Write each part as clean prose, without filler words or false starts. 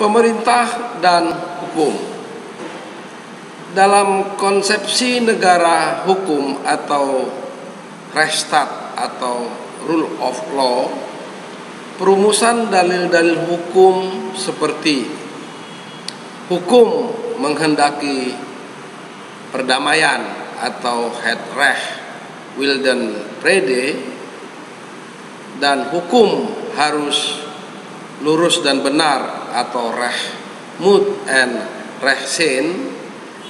Pemerintah dan hukum. Dalam konsepsi negara hukum atau Rechtsstaat atau rule of law, perumusan dalil-dalil hukum seperti hukum menghendaki perdamaian atau het recht wilden vrede, dan hukum harus lurus dan benar atau recht moet en recht zijn,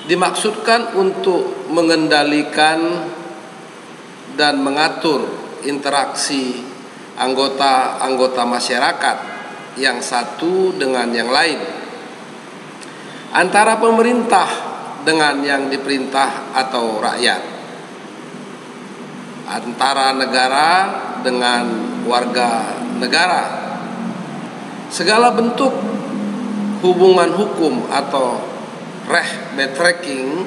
dimaksudkan untuk mengendalikan dan mengatur interaksi anggota-anggota masyarakat yang satu dengan yang lain, antara pemerintah dengan yang diperintah atau rakyat, antara negara dengan warga negara. Segala bentuk hubungan hukum atau rechtsbetrekking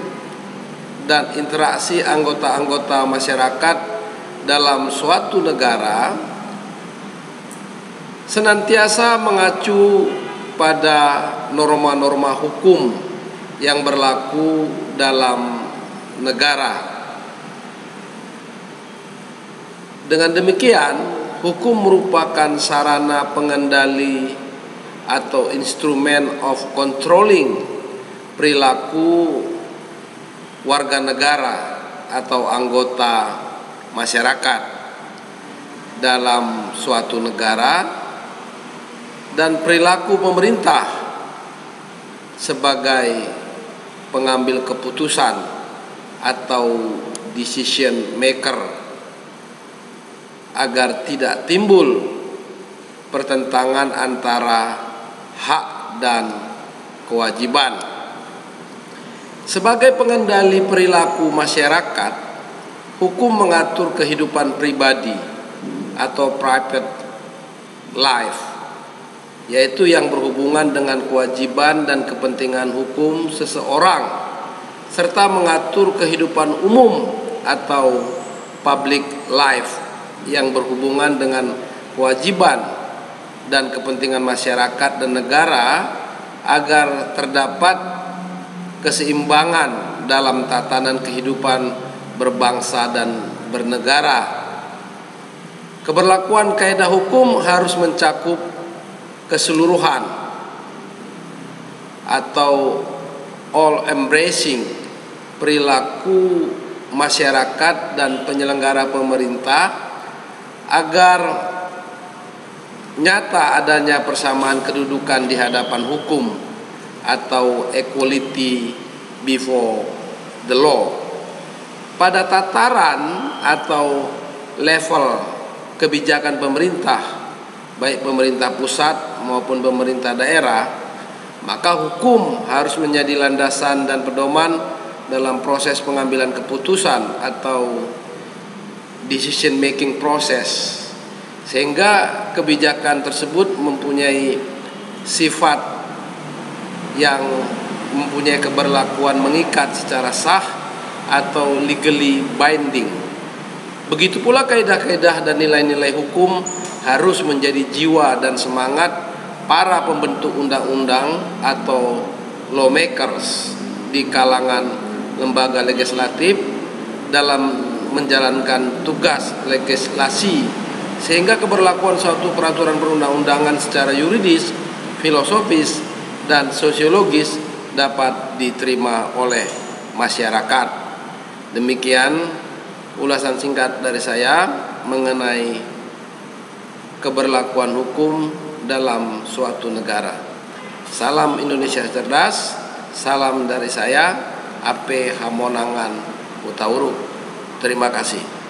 dan interaksi anggota-anggota masyarakat dalam suatu negara senantiasa mengacu pada norma-norma hukum yang berlaku dalam negara. Dengan demikian, hukum merupakan sarana pengendali atau instrumen of controlling perilaku warga negara atau anggota masyarakat dalam suatu negara, dan perilaku pemerintah sebagai pengambil keputusan atau decision maker, agar tidak timbul pertentangan antara hak dan kewajiban. Sebagai pengendali perilaku masyarakat, hukum mengatur kehidupan pribadi atau private life, yaitu yang berhubungan dengan kewajiban dan kepentingan hukum seseorang, serta mengatur kehidupan umum atau public life yang berhubungan dengan kewajiban dan kepentingan masyarakat dan negara, agar terdapat keseimbangan dalam tatanan kehidupan berbangsa dan bernegara. Keberlakuan kaidah hukum harus mencakup keseluruhan atau all embracing perilaku masyarakat dan penyelenggara pemerintah, agar nyata adanya persamaan kedudukan di hadapan hukum atau equality before the law. Pada tataran atau level kebijakan pemerintah, baik pemerintah pusat maupun pemerintah daerah, maka hukum harus menjadi landasan dan pedoman dalam proses pengambilan keputusan atau decision making process, sehingga kebijakan tersebut mempunyai sifat yang mempunyai keberlakuan mengikat secara sah atau legally binding. Begitu pula kaidah-kaidah dan nilai-nilai hukum harus menjadi jiwa dan semangat para pembentuk undang-undang atau lawmakers di kalangan lembaga legislatif dalam menjalankan tugas legislasi, sehingga keberlakuan suatu peraturan perundang-undangan secara yuridis, filosofis, dan sosiologis dapat diterima oleh masyarakat. Demikian ulasan singkat dari saya mengenai keberlakuan hukum dalam suatu negara. Salam Indonesia cerdas, salam dari saya, AP Hamonangan Hutauruk. Terima kasih.